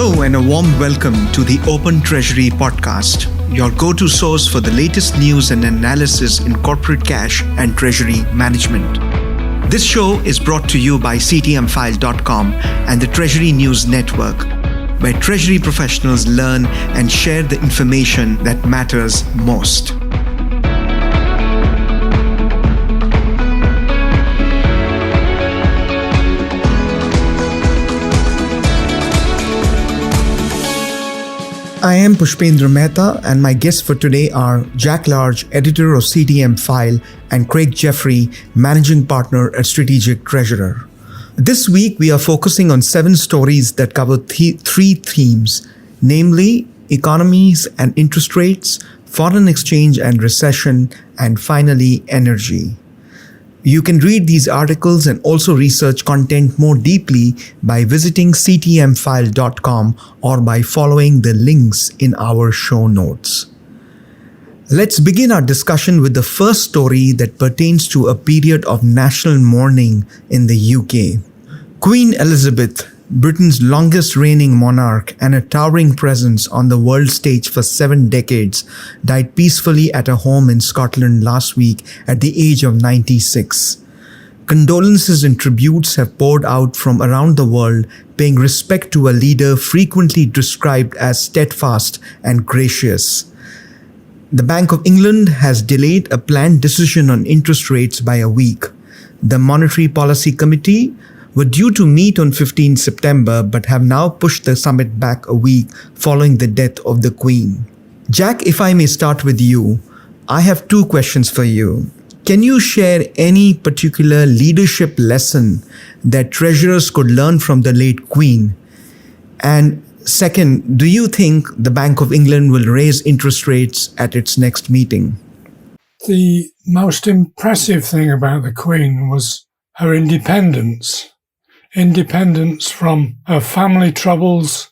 Hello and a warm welcome to the Open Treasury podcast, your go-to source for the latest news and analysis in corporate cash and treasury management. This show is brought to you by CTMfile.com and the Treasury News Network, where treasury professionals learn and share the information that matters most. I am Pushpendra Mehta, and my guests for today are Jack Large, editor of CTMfile, and Craig Jeffery, managing partner at Strategic Treasurer. This week, we are focusing on 7 stories that cover 3 themes, namely economies and interest rates, foreign exchange and recession, and finally, energy. You can read these articles and also research content more deeply by visiting CTMfile.com or by following the links in our show notes. Let's begin our discussion with the first story that pertains to a period of national mourning in the UK. Queen Elizabeth, Britain's longest reigning monarch and a towering presence on the world stage for 7 decades, died peacefully at her home in Scotland last week at the age of 96. Condolences and tributes have poured out from around the world, paying respect to a leader frequently described as steadfast and gracious. The Bank of England has delayed a planned decision on interest rates by a week. The Monetary Policy Committee were due to meet on 15 September but have now pushed the summit back a week following the death of the Queen. Jack, if I may start with you, I have 2 questions for you. Can you share any particular leadership lesson that treasurers could learn from the late Queen? And second, do you think the Bank of England will raise interest rates at its next meeting? The most impressive thing about the Queen was her independence. Independence from her family troubles,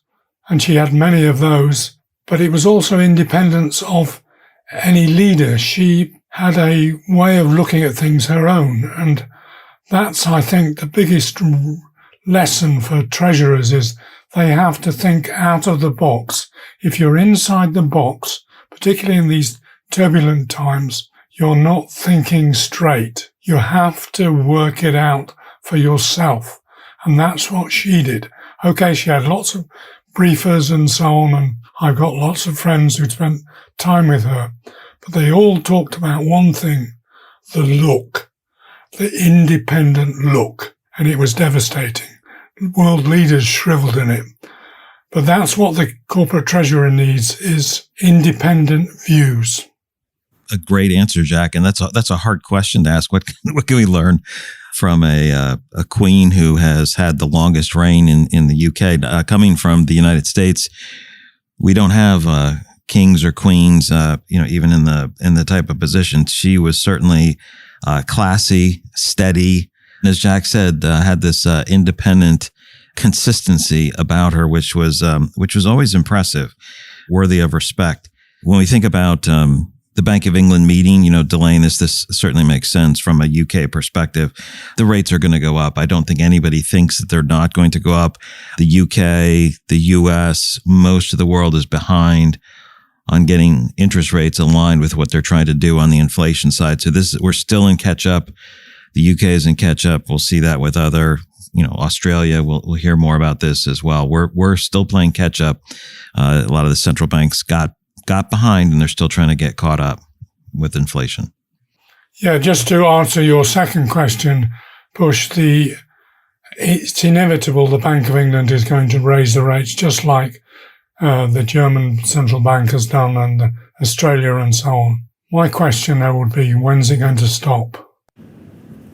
and she had many of those, but it was also independence of any leader. She had a way of looking at things her own, and that's, I think, the biggest lesson for treasurers is they have to think out of the box. If you're inside the box, particularly in these turbulent times, you're not thinking straight. You have to work it out for yourself. And that's what she did. Okay, she had lots of briefers and so on, and I've got lots of friends who'd spent time with her. But they all talked about one thing, the look, the independent look. And it was devastating. World leaders shriveled in it. But that's what the corporate treasurer needs, is independent views. A great answer, Jack. And that's a hard question to ask. What can we learn from a queen who has had the longest reign in the UK? Coming from the United States, we don't have kings or queens, even in the type of position. She was certainly classy, steady, and as Jack said, had this independent consistency about her, which was always impressive, worthy of respect. When we think about the Bank of England meeting, delaying this certainly makes sense from a UK perspective. The rates are going to go up. I don't think anybody thinks that they're not going to go up. The UK, the US, most of the world is behind on getting interest rates aligned with what they're trying to do on the inflation side. So we're still in catch up. The UK is in catch up. We'll see that with other, Australia. We'll hear more about this as well. We're still playing catch up. A lot of the central banks got behind, and they're still trying to get caught up with inflation. Yeah, just to answer your second question, Push, it's inevitable the Bank of England is going to raise the rates just like the German central bank has done, and Australia and so on. My question now would be, when's it going to stop?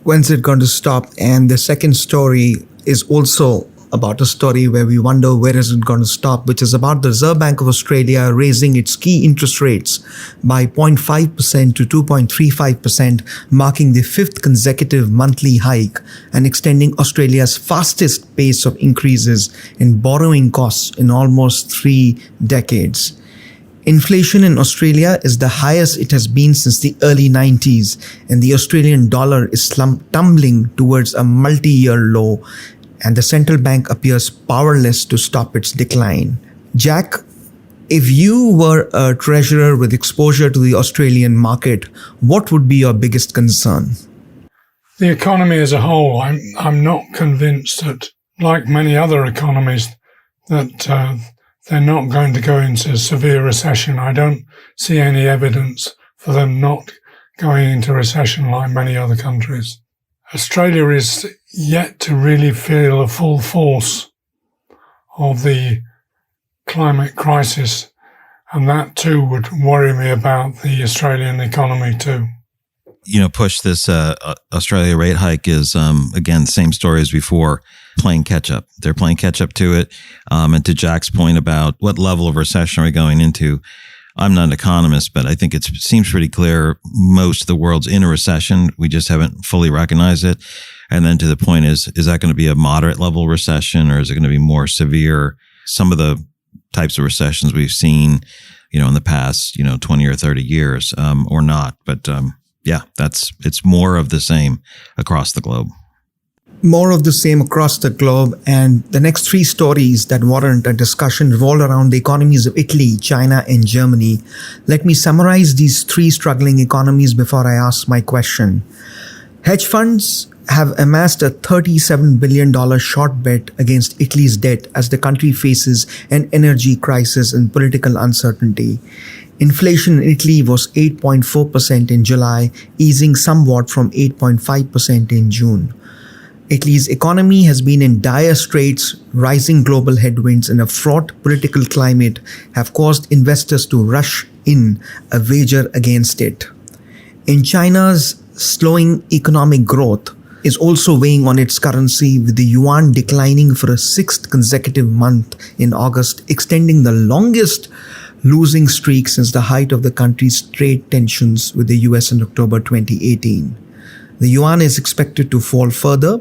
When's it going to stop? And the second story is also about a story where we wonder where is it going to stop, which is about the Reserve Bank of Australia raising its key interest rates by 0.5% to 2.35%, marking the 5th consecutive monthly hike and extending Australia's fastest pace of increases in borrowing costs in almost 3 decades. Inflation in Australia is the highest it has been since the early 90s, and the Australian dollar is tumbling towards a multi-year low. and the central bank appears powerless to stop its decline. Jack, if you were a treasurer with exposure to the Australian market, what would be your biggest concern? The economy as a whole, I'm not convinced that, like many other economies, that they're not going to go into severe recession. I don't see any evidence for them not going into recession like many other countries. Australia is yet to really feel the full force of the climate crisis, and that too would worry me about the Australian economy too. Push, this Australia rate hike is, again, same story as before, playing catch up. They're playing catch up to it. And to Jack's point about what level of recession are we going into, I'm not an economist, but I think it seems pretty clear most of the world's in a recession. We just haven't fully recognized it. And then to the point is that going to be a moderate level recession, or is it going to be more severe? Some of the types of recessions we've seen, in the past, 20 or 30 years, or not. But, it's more of the same across the globe. More of the same across the globe, and the next three stories that warrant a discussion revolve around the economies of Italy, China, and Germany. Let me summarize these three struggling economies before I ask my question. Hedge funds have amassed a $37 billion short bet against Italy's debt as the country faces an energy crisis and political uncertainty. Inflation in Italy was 8.4% in July, easing somewhat from 8.5% in June. Italy's economy has been in dire straits. Rising global headwinds and a fraught political climate have caused investors to rush in a wager against it. In China's slowing economic growth is also weighing on its currency, with the yuan declining for a sixth consecutive month in August, extending the longest losing streak since the height of the country's trade tensions with the US in October 2018. The yuan is expected to fall further.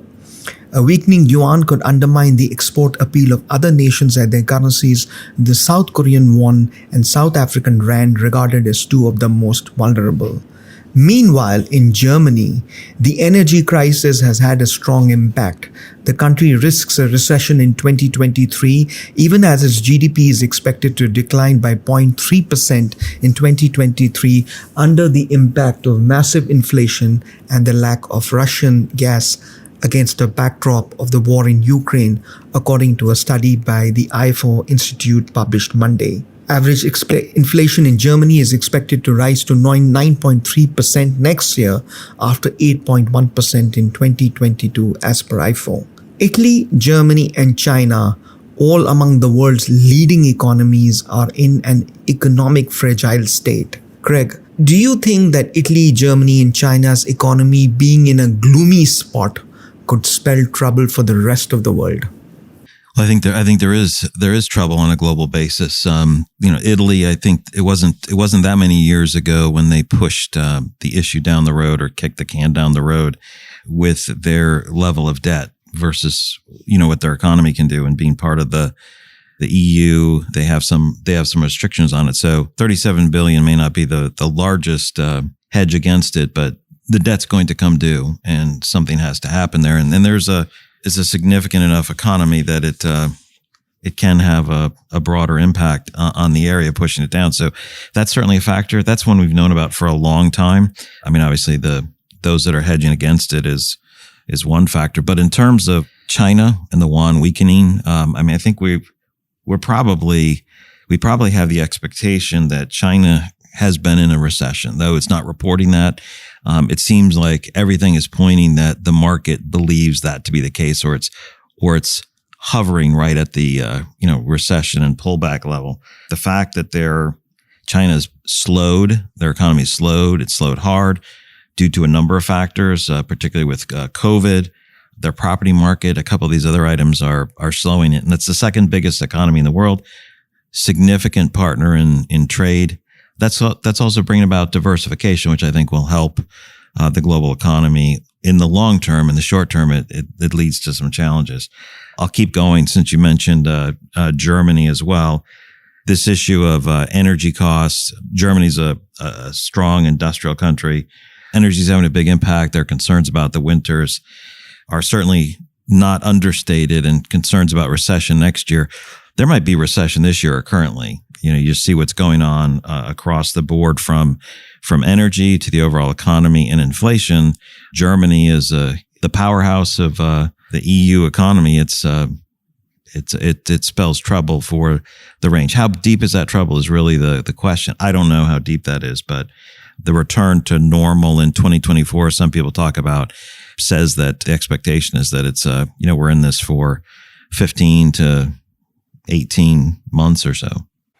A weakening yuan could undermine the export appeal of other nations at their currencies, the South Korean won and South African rand regarded as two of the most vulnerable. Meanwhile, in Germany, the energy crisis has had a strong impact. The country risks a recession in 2023, even as its GDP is expected to decline by 0.3% in 2023 under the impact of massive inflation and the lack of Russian gas against a backdrop of the war in Ukraine, according to a study by the IFO Institute published Monday. Average inflation in Germany is expected to rise to 9.3% next year after 8.1% in 2022 as per IFO. Italy, Germany and China, all among the world's leading economies, are in an economic fragile state. Craig, do you think that Italy, Germany and China's economy being in a gloomy spot could spell trouble for the rest of the world? Well, I think there is trouble on a global basis. Italy, I think it wasn't that many years ago when they pushed the issue down the road or kicked the can down the road with their level of debt versus what their economy can do, and being part of the EU, they have some restrictions on it. So 37 billion may not be the largest hedge against it, but the debt's going to come due, and something has to happen there. And then it's a significant enough economy that it can have a broader impact on the area, pushing it down. So that's certainly a factor. That's one we've known about for a long time. I mean, obviously those that are hedging against it is one factor. But in terms of China and the yuan weakening, I think we probably have the expectation that China has been in a recession, though it's not reporting that. It seems like everything is pointing that the market believes that to be the case, or it's hovering right at the recession and pullback level. The fact that China's slowed, their economy slowed, it slowed hard due to a number of factors, particularly with COVID. Their property market, a couple of these other items are slowing it, and it's the second biggest economy in the world, significant partner in trade. That's also bringing about diversification, which I think will help the global economy in the long term. In the short term, it leads to some challenges. I'll keep going since you mentioned Germany as well. This issue of energy costs. Germany's a strong industrial country. Energy's having a big impact. Their concerns about the winters are certainly not understated, and concerns about recession next year. There might be recession this year or currently. You see what's going on across the board from energy to the overall economy and inflation. Germany is the powerhouse of the EU economy. It spells trouble for the range. How deep is that trouble is really the question. I don't know how deep that is, but the return to normal in 2024, some people talk about, says that the expectation is that it's we're in this for 15 to 18 months or so.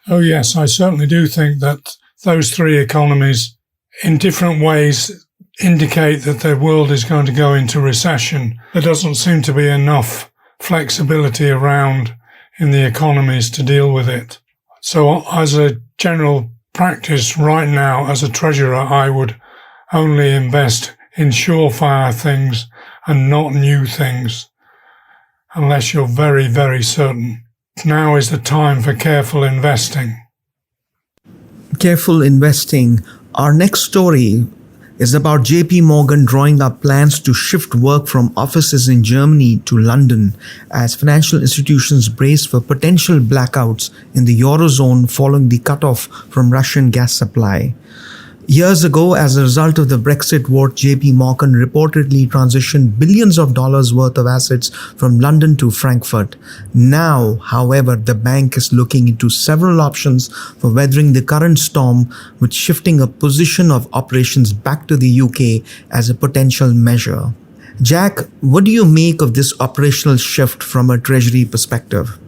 Oh, yes, I certainly do think that those three economies in different ways indicate that the world is going to go into recession. There doesn't seem to be enough flexibility around in the economies to deal with it. So as a general practice right now, as a treasurer, I would only invest in surefire things and not new things, unless you're very, very certain. Now is the time for careful investing. Careful investing. Our next story is about JP Morgan drawing up plans to shift work from offices in Germany to London as financial institutions brace for potential blackouts in the Eurozone following the cutoff from Russian gas supply. Years ago, as a result of the Brexit vote, JP Morgan reportedly transitioned billions of dollars worth of assets from London to Frankfurt. Now, however, the bank is looking into several options for weathering the current storm, with shifting a position of operations back to the UK as a potential measure. Jack, what do you make of this operational shift from a treasury perspective?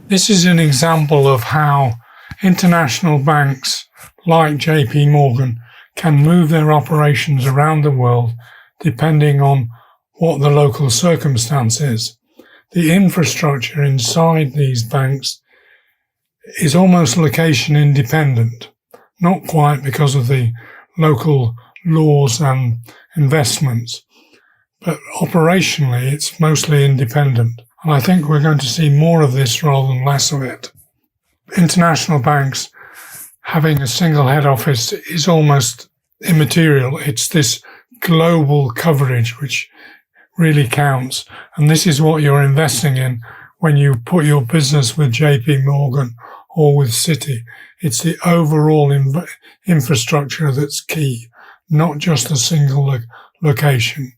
This is an example of how international banks like JP Morgan can move their operations around the world depending on what the local circumstance is. The infrastructure inside these banks is almost location independent, not quite because of the local laws and investments, but operationally it's mostly independent. And I think we're going to see more of this rather than less of it. International banks having a single head office is almost immaterial. It's this global coverage which really counts. And this is what you're investing in when you put your business with JP Morgan or with Citi. It's the overall infrastructure that's key, not just a single location.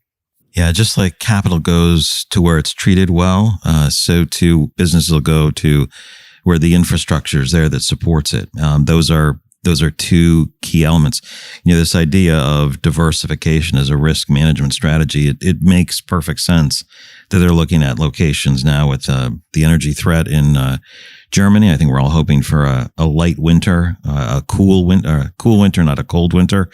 Yeah, just like capital goes to where it's treated well, so too business will go to where the infrastructure is there that supports it. Those are two key elements. This idea of diversification as a risk management strategy, it makes perfect sense that they're looking at locations now with the energy threat in Germany. I think we're all hoping for a light winter, a cool winter, not a cold winter.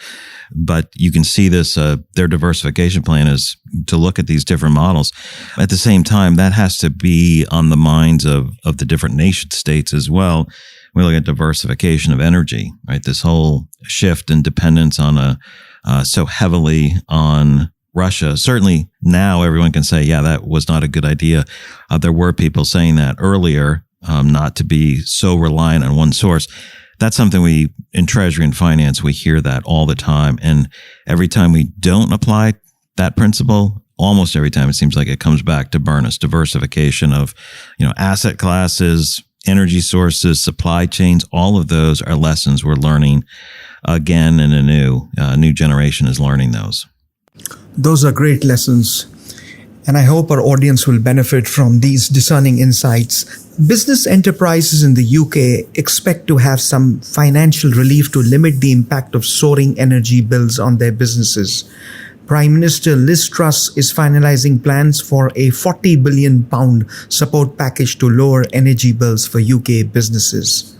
But you can see this, their diversification plan is to look at these different models. At the same time, that has to be on the minds of the different nation states as well. We look at diversification of energy, right? This whole shift in dependence on so heavily on Russia. Certainly now everyone can say, yeah, that was not a good idea. There were people saying that earlier, not to be so reliant on one source. That's something we, in Treasury and Finance, we hear that all the time. And every time we don't apply that principle, almost every time it seems like it comes back to burn us. Diversification of, asset classes, energy sources, supply chains, all of those are lessons we're learning again, and a new generation is learning those. Those are great lessons, and I hope our audience will benefit from these discerning insights. Business enterprises in the UK expect to have some financial relief to limit the impact of soaring energy bills on their businesses. Prime Minister Liz Truss is finalising plans for a £40 billion support package to lower energy bills for UK businesses.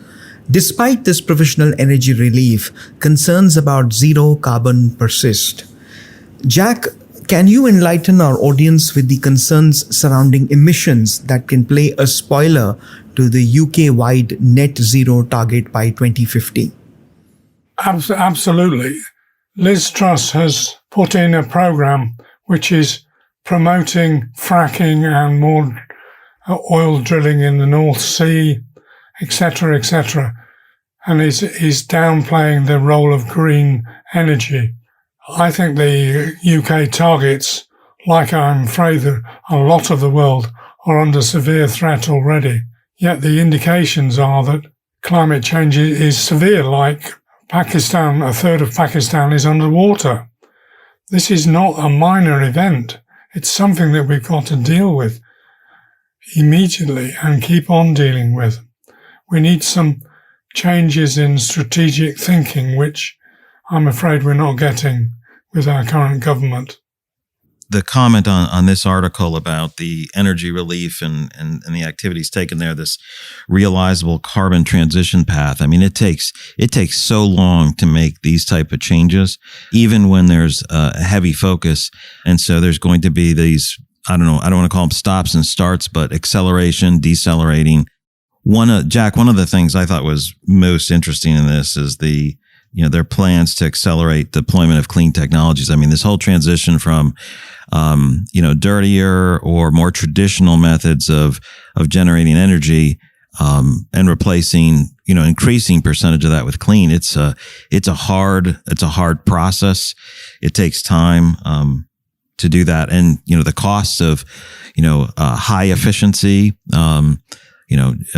Despite this provisional energy relief, concerns about zero carbon persist. Jack, can you enlighten our audience with the concerns surrounding emissions that can play a spoiler to the UK-wide net zero target by 2050? Absolutely. Liz Truss has put in a programme which is promoting fracking and more oil drilling in the North Sea, etc., and is downplaying the role of green energy. I think the UK targets like I'm afraid that a lot of the world are under severe threat already. Yet the indications are that climate change is severe, like Pakistan, a third of Pakistan is underwater. This is not a minor event. It's something that we've got to deal with immediately and keep on dealing with. We need some changes in strategic thinking, which I'm afraid we're not getting with our current government. The comment on this article about the energy relief and the activities taken there, this realizable carbon transition path. I mean, it takes so long to make these type of changes, even when there's a heavy focus. And so there's going to be these, I don't want to call them stops and starts, but acceleration, decelerating. Jack, one of the things I thought was most interesting in this is their plans to accelerate deployment of clean technologies. I mean, this whole transition from, dirtier or more traditional methods of generating energy, and replacing, increasing percentage of that with clean. It's a hard process. It takes time, to do that. And, the costs of, high efficiency,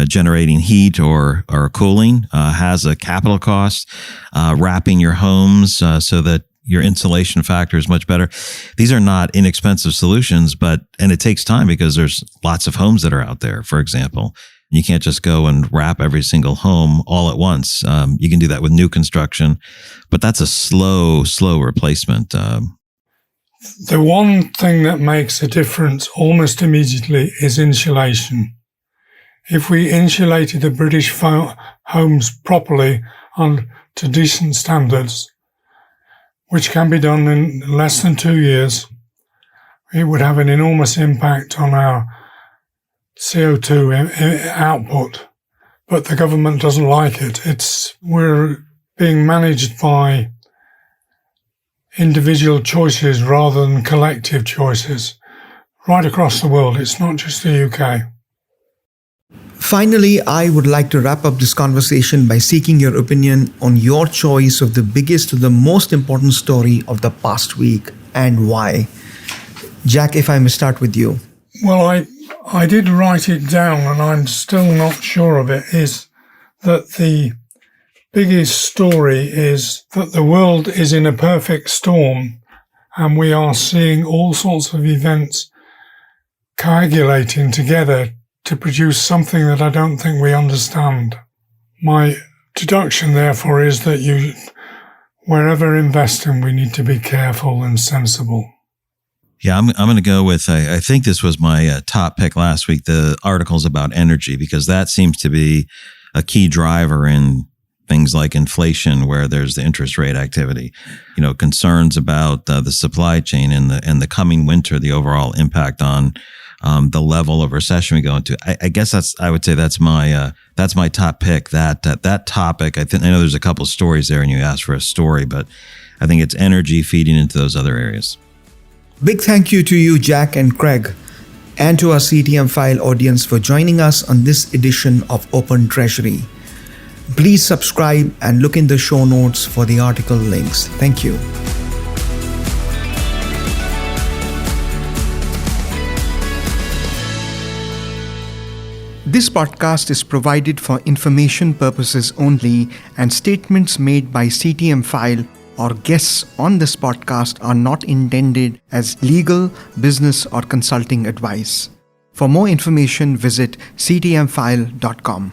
generating heat or cooling, has a capital cost, wrapping your homes, so that your insulation factor is much better. These are not inexpensive solutions, and it takes time because there's lots of homes that are out there, for example. You can't just go and wrap every single home all at once. You can do that with new construction, but that's a slow replacement. The one thing that makes a difference almost immediately is insulation. If we insulated the British homes properly and to decent standards, which can be done in less than 2 years, it would have an enormous impact on our CO2 output. But the government doesn't like it. We're being managed by individual choices rather than collective choices right across the world. It's not just the UK. Finally, I would like to wrap up this conversation by seeking your opinion on your choice of the biggest or the most important story of the past week and why. Jack, if I may start with you. Well, I did write it down and I'm still not sure of it, is that the biggest story is that the world is in a perfect storm and we are seeing all sorts of events coagulating together to produce something that I don't think we understand. My deduction, therefore, is that wherever investing, we need to be careful and sensible. Yeah, I'm going to go with, I think this was my top pick last week, the articles about energy, because that seems to be a key driver in things like inflation, where there's the interest rate activity, concerns about the supply chain and the coming winter, the overall impact on the level of recession we go into. I guess I would say that's my top pick. That topic. I know there's a couple of stories there, and you asked for a story, but I think it's energy feeding into those other areas. Big thank you to you, Jack and Craig, and to our CTMfile audience for joining us on this edition of Open Treasury. Please subscribe and look in the show notes for the article links. Thank you. This podcast is provided for information purposes only, and statements made by CTMfile or guests on this podcast are not intended as legal, business, or consulting advice. For more information, visit ctmfile.com.